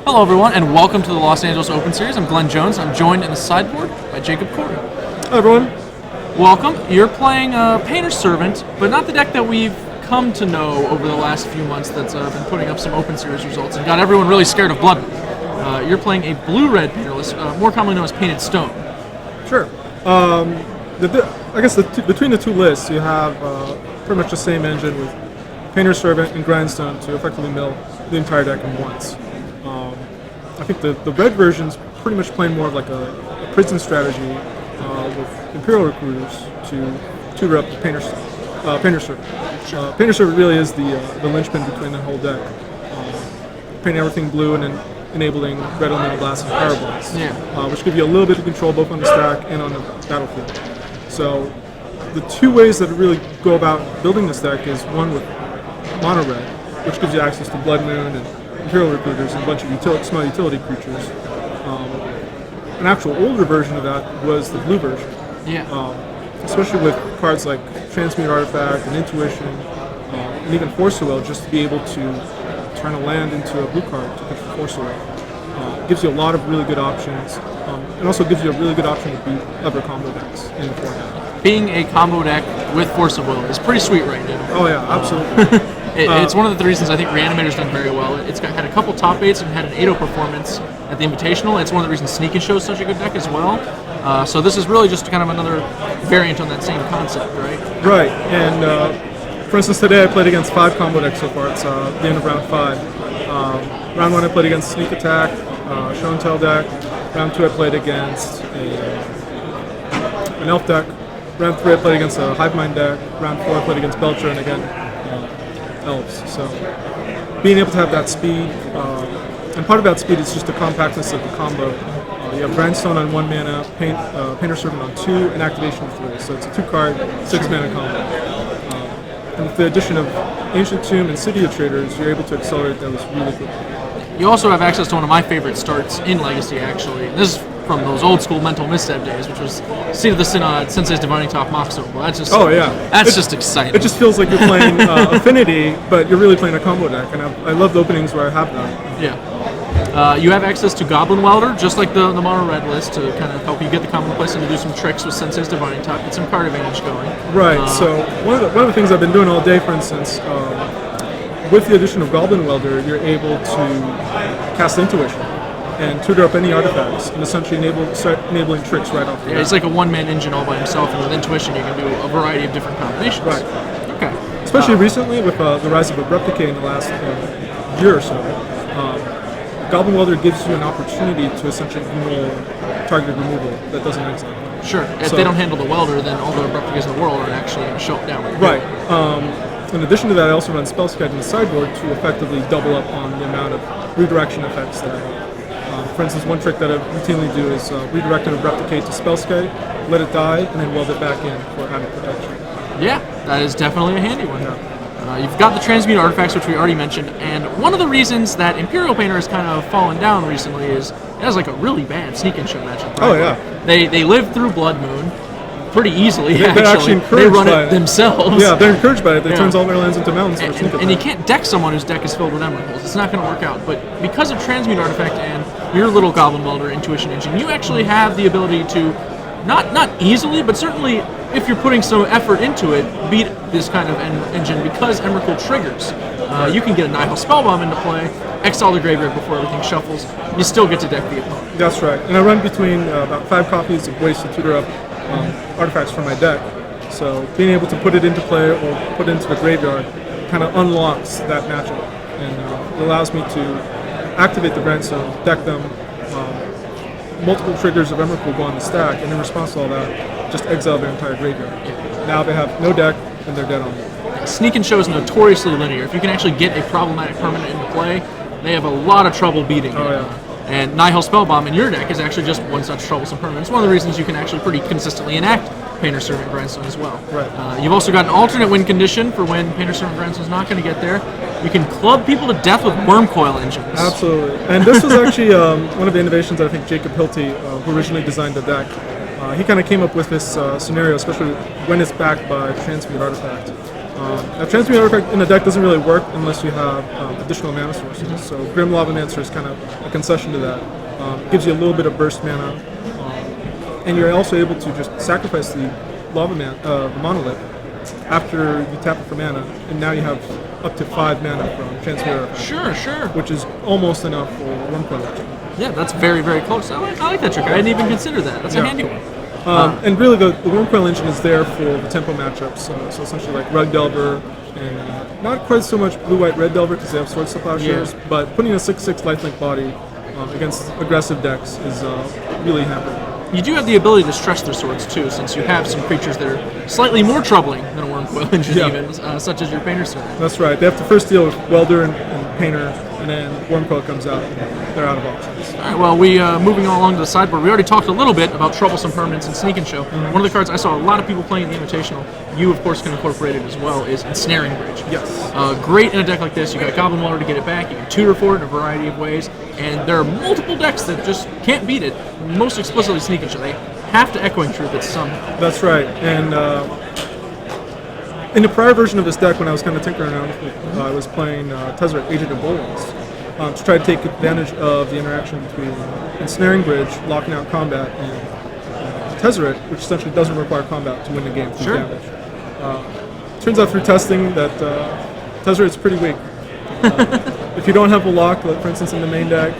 Hello everyone, and welcome to the Los Angeles Open Series. I'm Glenn Jones. I'm joined in the sideboard by Jacob Kory. Hi everyone. Welcome. You're playing Painter's Servant, but not the deck that we've come to know over the last few months that's been putting up some Open Series results and got everyone really scared of Blood Moon. You're playing a blue-red painterless, more commonly known as Painted Stone. Sure. I guess between the two lists, you have pretty much the same engine with Painter's Servant and Grindstone to effectively mill the entire deck in once. I think the red version's pretty much playing more of like a prison strategy with Imperial Recruiters to tutor up the Painter's Servant. Sure. Painter's Servant really is the linchpin between the whole deck. Painting everything blue and then enabling red elemental blasts and power blasts, which give you a little bit of control both on the stack and on the battlefield. So the two ways that really go about building this deck is one with mono red, which gives you access to Blood Moon and Imperial Recruiters and a bunch of small utility creatures. An actual older version of that was the blue version. Especially with cards like Transmute Artifact and Intuition, and even Force of Will, just to be able to turn a land into a blue card to control Force of Will. Gives you a lot of really good options, and also gives you a really good option to beat other combo decks in the format. Being a combo deck with Force of Will is pretty sweet right now. Oh yeah, absolutely. It's one of the reasons I think Reanimator's done very well. It's had a couple top 8s and had an 8-0 performance at the Invitational. It's one of the reasons Sneak and Show is such a good deck as well. So this is really just kind of another variant on that same concept, right? Right, and for instance today I played against 5 combo decks so far. It's the end of round 5. Round 1 I played against Sneak Attack, Show and Tell deck. Round 2 I played against an Elf deck. Round 3 I played against a Hive Mind deck. Round 4 I played against Belcher and again Elves. So being able to have that speed, and part of that speed is just the compactness of the combo. You have Grindstone on 1 mana, Painter's Servant on 2, and Activation of 3. So it's a 2-card, 6-mana combo. And with the addition of Ancient Tomb and City of Traders, you're able to accelerate those really quickly. You also have access to one of my favorite starts in Legacy, actually. This is from those old school Mental Misstep days, which was Seat of the Synod, Sensei's Divining Top, Mox Noble. That's just just exciting. It just feels like you're playing Affinity, but you're really playing a combo deck, and I love the openings where I have that. Yeah. You have access to Goblin Welder, just like the mono red list, to kind of help you get the combo place and to do some tricks with Sensei's Divining Top, get some card advantage going. Right. So one of the things I've been doing all day, for instance, with the addition of Goblin Welder, you're able to cast Intuition and tutor up any artifacts and essentially start enabling tricks right off the bat. It's like a one-man engine all by himself, and with Intuition you can do a variety of different combinations. Right. Okay. Especially recently with the rise of Abrupt Decay in the last year or so, Goblin Welder gives you an opportunity to essentially roll targeted removal that doesn't exile. Sure. If they don't handle the Welder, then all the Abrupt Decays in the world are actually going to show up down. Right. In addition to that, I also run Spellskite in the sideboard to effectively double up on the amount of redirection effects that I have. For instance, one trick that I routinely do is redirect an Abrupt Decay to Spellskite, let it die, and then weld it back in for added protection. Yeah, that is definitely a handy one. Yeah. You've got the Transmute Artifacts, which we already mentioned, and one of the reasons that Imperial Painter has kind of fallen down recently is it has like a really bad Sneak and Show matchup. Right? Oh yeah. They live through Blood Moon pretty easily. They're actually encouraged they run by it themselves. Yeah, they're encouraged by it. They turns all their lands into mountains for Sneak Attack. And you can't deck someone whose deck is filled with Emeralds. It's not going to work out. But because of Transmute Artifact and your little Goblin Welder Intuition engine, you actually have the ability to not easily, but certainly if you're putting some effort into it, beat this kind of engine because Emrakul triggers. You can get a Nihil Spellbomb into play, exile the graveyard before everything shuffles. You still get to deck the opponent. That's right. And I run between about 5 copies of ways to tutor up artifacts for my deck. So being able to put it into play or put it into the graveyard kind of unlocks that matchup. And it allows me to activate the Grindstone, deck them, multiple triggers of Emrakul go on the stack, and in response to all that, just exile their entire graveyard. Now they have no deck, and they're dead on me. Sneak and Show is notoriously linear. If you can actually get a problematic permanent into play, they have a lot of trouble beating it. Oh, yeah. And Nihil Spellbomb in your deck is actually just one such troublesome permanent. It's one of the reasons you can actually pretty consistently enact Painter's Servant Grindstone as well. Right. You've also got an alternate win condition for when Painter's Servant Grindstone is not going to get there. You can club people to death with Worm Coil engines. Absolutely. And this was actually one of the innovations that I think Jacob Hilty, who originally designed the deck, he kind of came up with this scenario, especially when it's backed by Transmute Artifact. Now, Transmute Artifact in the deck doesn't really work unless you have additional mana sources. So Grim Lavamancer is kind of a concession to that. It gives you a little bit of burst mana, and you're also able to just sacrifice the the Monolith after you tap it for mana, and now you have up to 5 mana from Transmute Artifact. Sure. Which is almost enough for one play. Yeah, that's very, very close. I like that trick. I didn't even consider that. That's a handy one. And really, the Wormcoil engine is there for the tempo matchups. So essentially, like Rug Delver, and not quite so much Blue-White Red Delver because they have Sword Plowshares, but putting a 6/6 lifelink body against aggressive decks is really handy. You do have the ability to stretch their swords too, since you have some creatures that are slightly more troubling than a Wormcoil engine, even, such as your Painter Servant. That's right. They have to first deal with Welder and Painter, and then Wormcoil comes out, and they're out of options. All right, well, we moving along to the sideboard. We already talked a little bit about Troublesome Permanence and Sneak and Show. One of the cards I saw a lot of people playing in the Invitational, you of course can incorporate it as well, is Ensnaring Bridge. Yes. Great in a deck like this. You got Goblin Welder to get it back. You can tutor for it in a variety of ways, and there are multiple decks that just can't beat it. Most explicitly Sneak and Show. They have to Echoing Truth it somehow. That's right. And in the prior version of this deck, when I was kind of tinkering around with it, I was playing Tezzeret, Agent of Bolons, to try to take advantage of the interaction between Ensnaring Bridge, locking out combat, and Tezzeret, which essentially doesn't require combat to win the game through damage. Turns out through testing that Tezzeret's pretty weak. If you don't have a lock, like for instance in the main deck,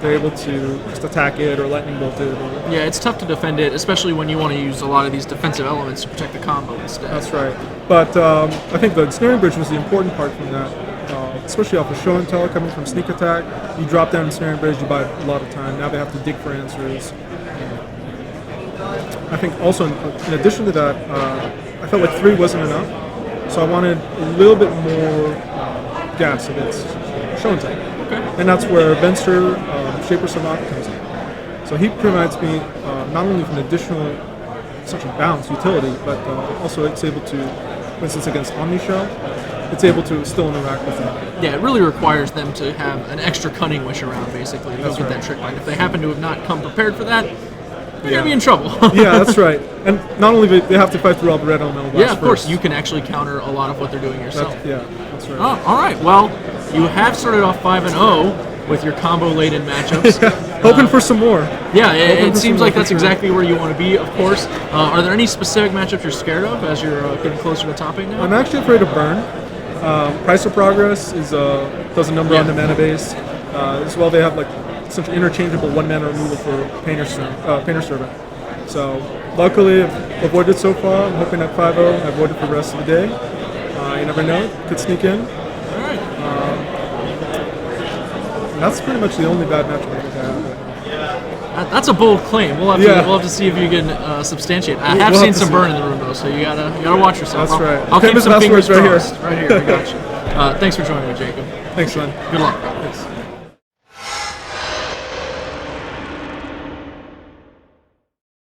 they're able to just attack it or lightning bolt it. Yeah, it's tough to defend it, especially when you want to use a lot of these defensive elements to protect the combo instead. That's right. But I think the Ensnaring Bridge was the important part from that, especially off of Show and Tell coming from Sneak Attack. You drop down Ensnaring Bridge, you buy a lot of time. Now they have to dig for answers. I think also in addition to that, I felt like 3 wasn't enough, so I wanted a little bit more gas against Show and Tell. Okay. And that's where Venster, Shaper Savant comes in. So he provides me not only with an additional such a bounce utility, but also it's able to, for instance against Omni-Shell, it's able to still interact with them. Yeah, it really requires them to have an extra Cunning Wish around, basically, to go get that trick right. If they happen to have not come prepared for that, they're going to be in trouble. Yeah, that's right. And not only do they have to fight through all the red elemental blasts. Yeah, of course, you can actually counter a lot of what they're doing yourself. That's right. Oh, all right, well, you have started off 5-0 with your combo-laden matchups. Hoping for some more. Yeah, it seems like that's exactly where you want to be, of course. Are there any specific matchups you're scared of as you're getting closer to topping now? I'm actually afraid of Burn. Price of Progress is does a number on the mana base. As well, they have like such interchangeable 1 mana removal for Painter Servant. So luckily, I've avoided so far. I'm hoping at 5-0 I avoid it for the rest of the day. You never know, could sneak in. All right. And that's pretty much the only bad matchup I think I have. That's a bold claim. We'll have to see if you can substantiate. I have seen some burn in the room though, so you gotta watch yourself. That's right. I'll keep some fingers right crossed. here. Right here. I got you. Thanks for joining me, Jacob. Thanks, man. Good luck. Thanks.